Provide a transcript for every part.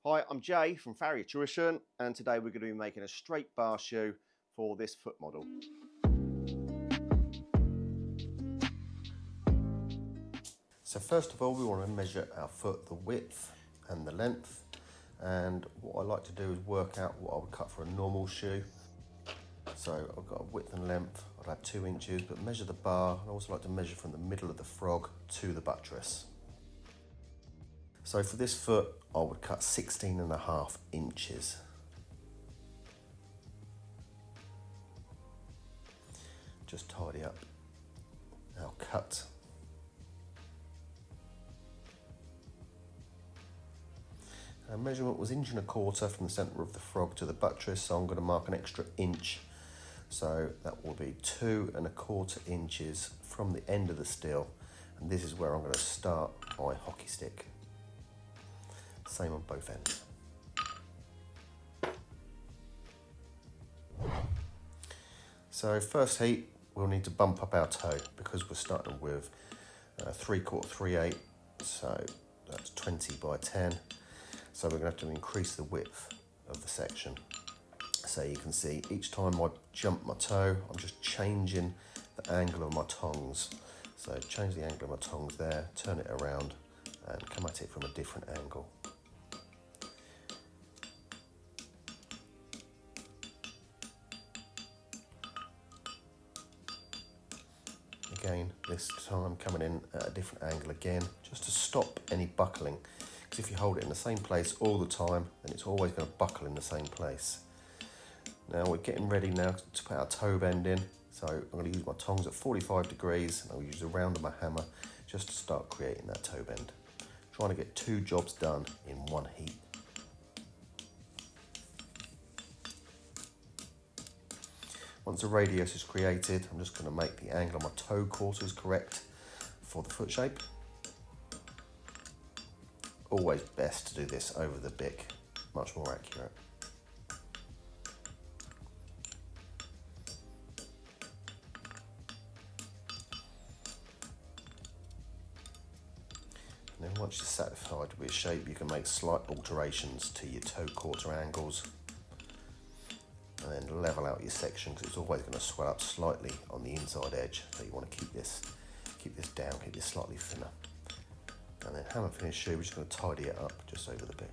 Hi, I'm Jay from Farriery Tuition, and today we're going to be making a straight bar shoe for this foot model. So first of all, we want to measure our foot, the width and the length, and what I like to do is work out what I would cut for a normal shoe. So I've got a width and length, I'd have 2 inches, but measure the bar. I also like to measure from the middle of the frog to the buttress. So for this foot, I would cut 16.5 inches. Just tidy up our cut. Our measurement was 1.25 inches from the centre of the frog to the buttress, so I'm going to mark an extra inch. So that will be 2.25 inches from the end of the steel, and this is where I'm going to start my hockey stick. Same on both ends. So first heat, we'll need to bump up our toe because we're starting with 3/4, 3/8, so that's 20 by 10. So we're going to have to increase the width of the section. So you can see each time I jump my toe, I'm just changing the angle of my tongs. So change the angle of my tongs there, turn it around and come at it from a different angle. Again, this time coming in at a different angle again, just to stop any buckling. Because if you hold it in the same place all the time, then it's always going to buckle in the same place. Now we're getting ready now to put our toe bend in. So I'm going to use my tongs at 45 degrees and I'll use the round of my hammer just to start creating that toe bend. Trying to get 2 jobs done in one heat. Once the radius is created, I'm just going to make the angle of my toe quarters correct for the foot shape. Always best to do this over the bic, much more accurate. And then once you're satisfied with your shape, you can make slight alterations to your toe quarter angles. And then level out your section because it's always going to swell up slightly on the inside edge. So you want to keep this down, keep this slightly thinner. And then hammer finish shoe, we're just going to tidy it up just over the bic.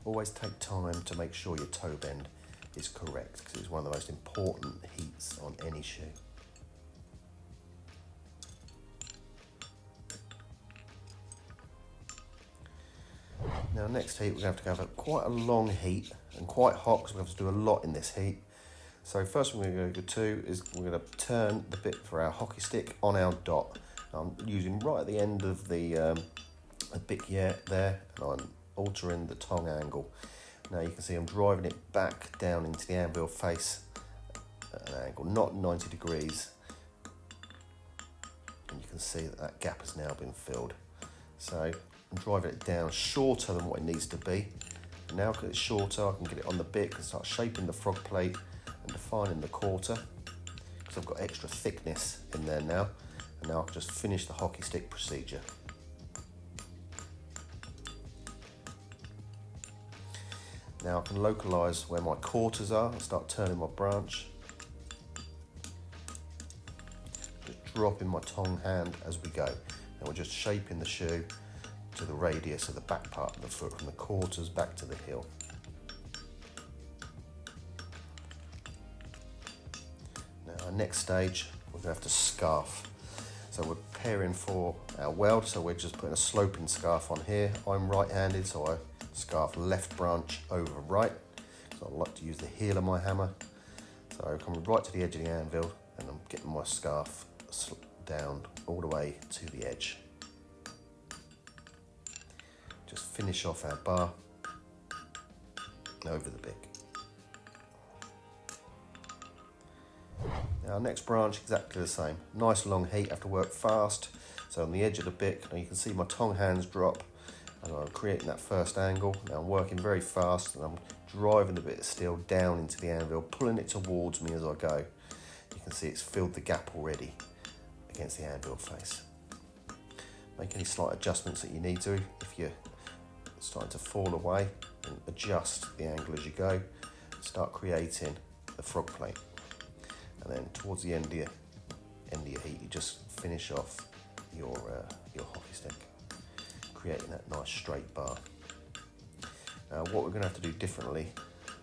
Always take time to make sure your toe bend is correct because it's one of the most important heats on any shoe. Now next heat we're going to have quite a long heat and quite hot because we have to do a lot in this heat. So first thing we're going to do is we're going to turn the bit for our hockey stick on our dot. I'm using right at the end of the bic there, and I'm altering the tongue angle. Now you can see I'm driving it back down into the anvil face at an angle, not 90 degrees. And you can see that gap has now been filled. So I'm driving it down shorter than what it needs to be. And now because it's shorter, I can get it on the bic and start shaping the frog plate and defining the quarter because I've got extra thickness in there now. And now I can just finish the hockey stick procedure. Now I can localise where my quarters are and start turning my branch. Just dropping my tongue hand as we go. And we're just shaping the shoe to the radius of the back part of the foot from the quarters back to the heel. Now our next stage, we're going to have to scarf. So we're preparing for our weld, so we're just putting a sloping scarf on here. I'm right-handed, so I scarf left branch over right. So I like to use the heel of my hammer. So I'm coming right to the edge of the anvil and I'm getting my scarf down all the way to the edge. Just finish off our bar over the bic. Our next branch, exactly the same. Nice long heat, have to work fast. So on the edge of the bic, now you can see my tongue hands drop and I'm creating that first angle. Now I'm working very fast and I'm driving the bit of steel down into the anvil, pulling it towards me as I go. You can see it's filled the gap already against the anvil face. Make any slight adjustments that you need to. If you're starting to fall away, and adjust the angle as you go. Start creating the frog plate. And then towards the end of your heat, you just finish off your hockey stick, creating that nice straight bar. Now what we're going to have to do differently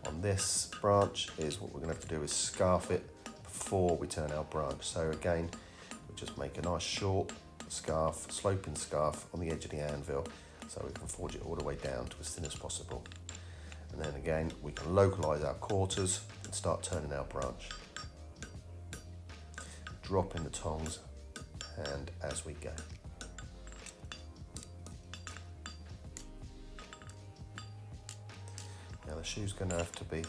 on this branch is what we're going to have to do is scarf it before we turn our branch. So again, we just make a nice short scarf, sloping scarf on the edge of the anvil, so we can forge it all the way down to as thin as possible. And then again, we can localise our quarters and start turning our branch. Drop in the tongs and as we go. Now the shoe's going to have to be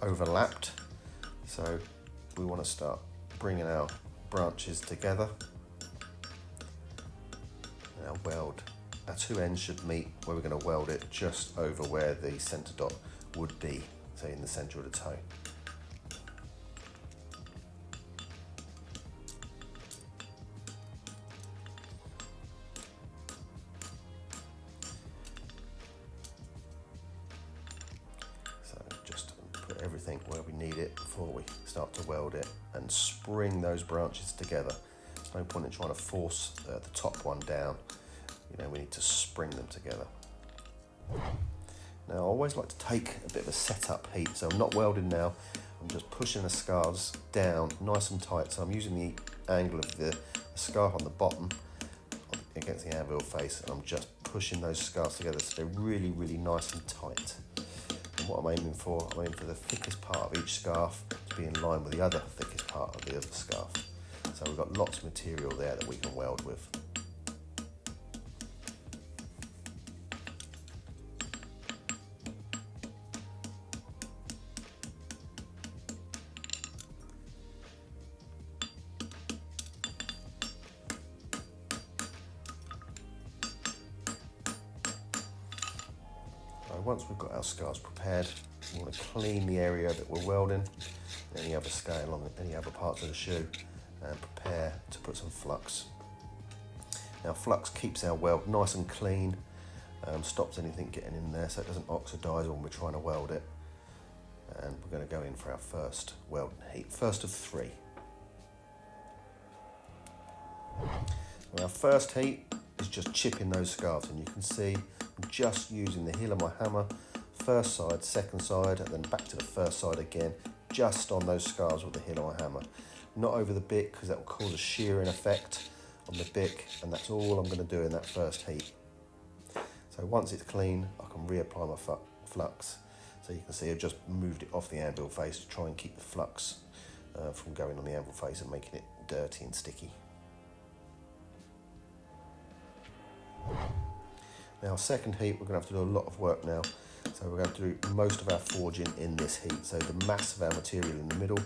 overlapped, so we want to start bringing our branches together. Now weld. Our two ends should meet where we're going to weld it, just over where the centre dot would be, say in the centre of the toe. So just put everything where we need it before we start to weld it and spring those branches together. There's no point in trying to force the top one down. You know, we need to spring them together. Now I always like to take a bit of a setup heat, so I'm not welding now, I'm just pushing the scars down nice and tight, so I'm using the angle of the scarf on the bottom against the anvil face, and I'm just pushing those scars together so they're really, really nice and tight. And what I'm aiming for the thickest part of each scarf to be in line with the other thickest part of the other scarf. So we've got lots of material there that we can weld with. Once we've got our scars prepared, we want to clean the area that we're welding, any other scale on any other parts of the shoe, and prepare to put some flux. Now flux keeps our weld nice and clean, stops anything getting in there so it doesn't oxidise when we're trying to weld it. And we're going to go in for our first welding heat, first of 3. And our first heat is just chipping those scarves, and you can see I'm just using the heel of my hammer, first side, second side, and then back to the first side again, just on those scarves with the heel of my hammer. Not over the bick, because that will cause a shearing effect on the bick, and that's all I'm going to do in that first heat. So once it's clean, I can reapply my flux. So you can see I've just moved it off the anvil face to try and keep the flux from going on the anvil face and making it dirty and sticky. Now second heat, we're going to have to do a lot of work now. So we're going to do most of our forging in this heat. So the mass of our material in the middle,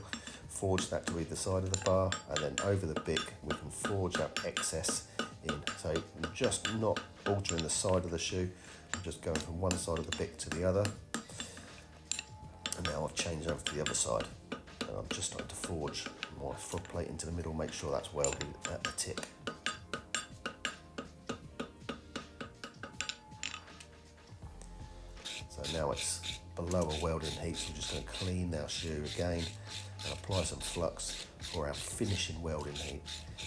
forge that to either side of the bar, and then over the bick we can forge our excess in. So I'm just not altering the side of the shoe, I'm just going from one side of the bick to the other. And now I've changed over to the other side. And I'm just starting to forge my frog plate into the middle, make sure that's welded at the tip. So now it's below a welding heat, so we're just going to clean our shoe again and apply some flux for our finishing welding heat.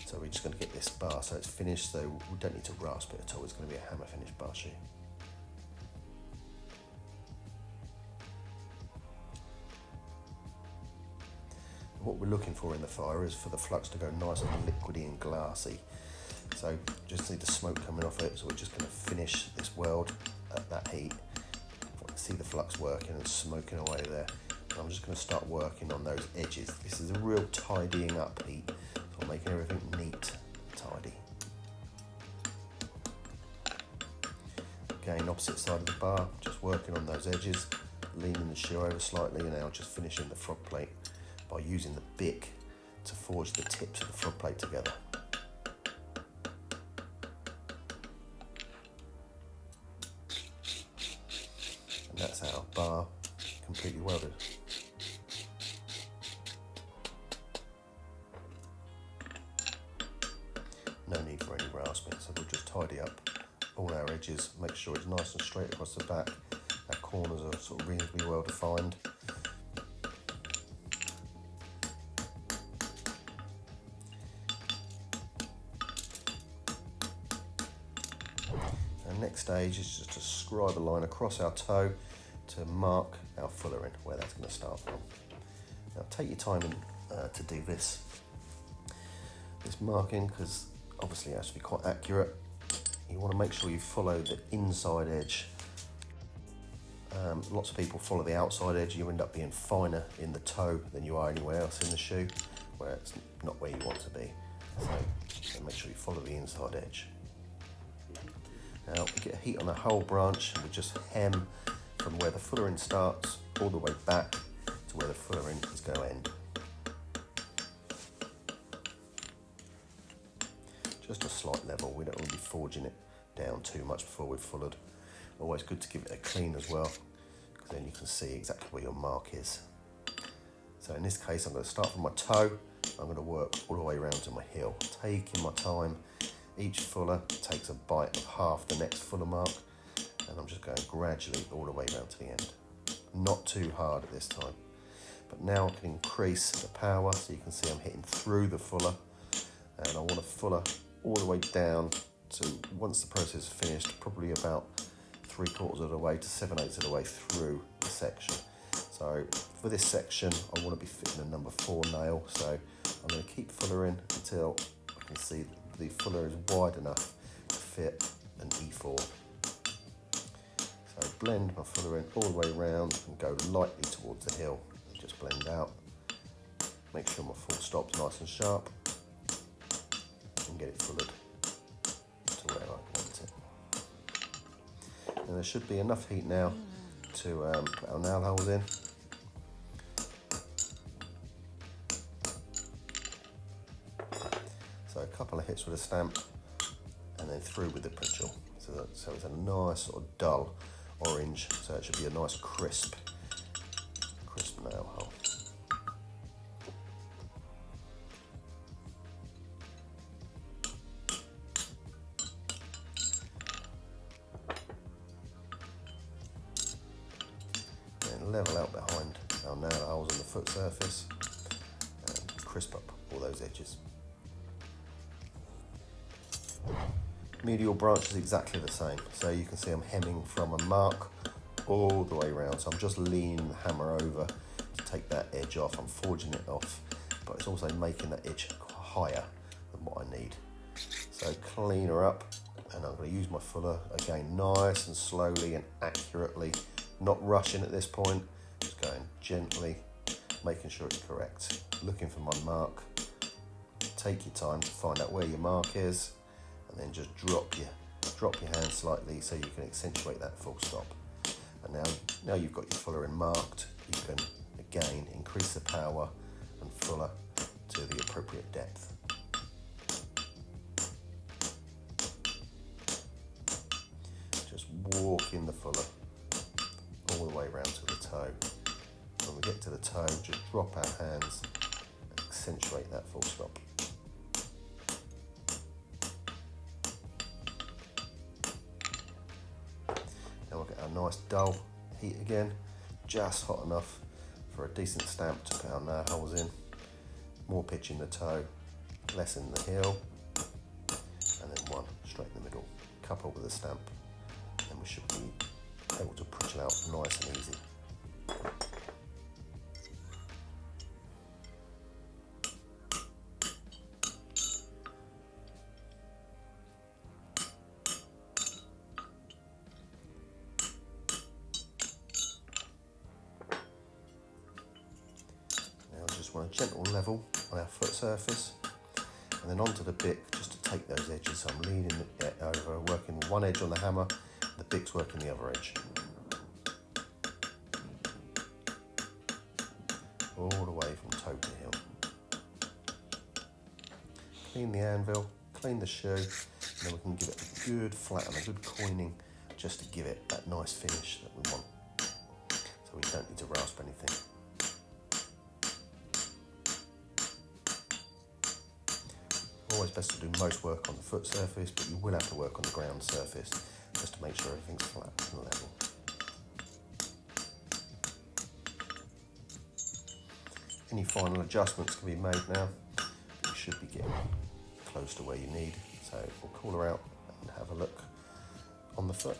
So we're just going to get this bar so it's finished, so we don't need to rasp it at all. It's going to be a hammer finished bar shoe. What we're looking for in the fire is for the flux to go nice and liquidy and glassy. So just need the smoke coming off it, so we're just going to finish this weld at that heat. See the flux working and smoking away there. And I'm just going to start working on those edges. This is a real tidying up heat, so I'm making everything neat, tidy. Again, opposite side of the bar, just working on those edges, leaning the shoe over slightly, and now just finishing the frog plate by using the bick to forge the tips of the frog plate together. And that's our bar completely welded. No need for any rasping, so we'll just tidy make sure it's nice and straight across the back. Our corners are sort of reasonably well defined. Our next stage is just to scribe a line across our toe to mark our fuller in, where that's going to start from. Now take your time to do this marking, because obviously it has to be quite accurate. You want to make sure you follow the inside edge. Lots of people follow the outside edge. You end up being finer in the toe than you are anywhere else in the shoe, where it's not where you want to be. So make sure you follow the inside edge. Now we get a heat on the whole branch, and we just hem from where the fuller end starts all the way back to where the fuller end is going to end. Just a slight level. We don't want to be forging it down too much before we've fullered. Always good to give it a clean as well, because then you can see exactly where your mark is. So in this case, I'm going to start from my toe. I'm going to work all the way around to my heel, taking my time. Each fuller takes a bite of half the next fuller mark, and I'm just going gradually all the way around to the end. Not too hard at this time. But now I can increase the power, so you can see I'm hitting through the fuller, and I want to fuller all the way down to, once the process is finished, probably about 3/4 of the way to 7/8 of the way through the section. So for this section, I want to be fitting a number 4 nail, so I'm going to keep fullering until I can see that the fuller is wide enough to fit an E4. So blend my fuller in all the way around and go lightly towards the heel. Just blend out. Make sure my full stop's nice and sharp, and get it fullered to where I want it. And there should be enough heat now to put our nail holes in. So a couple of hits with a stamp, and then through with the Pritchell. So it's a nice sort of dull orange, so it should be a nice crisp nail hole. Then level out behind our nail holes on the foot surface and crisp up all those edges. Medial branch is exactly the same, so you can see I'm hemming from a mark all the way around, so I'm just leaning the hammer over to take that edge off. I'm forging it off, but it's also making that edge higher than what I need. So clean her up, and I'm going to use my fuller again nice and slowly and accurately, not rushing at this point, just going gently, making sure it's correct, looking for my mark. Take your time to find out where your mark is, and then just drop your hand slightly so you can accentuate that full stop. And now you've got your fuller in marked, you can again increase the power and fuller to the appropriate depth. Just walk in the fuller all the way around to the toe. When we get to the toe, just drop our hands and accentuate that full stop. Now we'll get our nice dull heat again, just hot enough for a decent stamp to put our nail holes in. More pitch in the toe, less in the heel, and then one straight in the middle, couple with a stamp, and we should be able to Pritchell out nice and easy. Want a gentle level on our foot surface, and then onto the bick just to take those edges. So I'm leaning it over, working one edge on the hammer, the bick's working the other edge. All the way from toe to heel. Clean the anvil, clean the shoe, and then we can give it a good flat and a good coining just to give it that nice finish that we want. So we don't need to rasp anything. Always best to do most work on the foot surface, but you will have to work on the ground surface. just to make sure everything's flat and level. Any final adjustments can be made now. You should be getting close to where you need. So we'll call her out and have a look on the foot.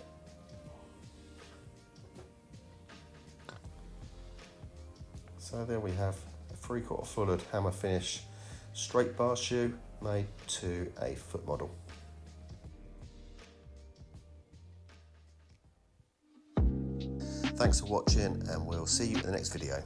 So there we have a 3/4 fullered hammer finish straight bar shoe made to a foot model. Thanks for watching, and we'll see you in the next video.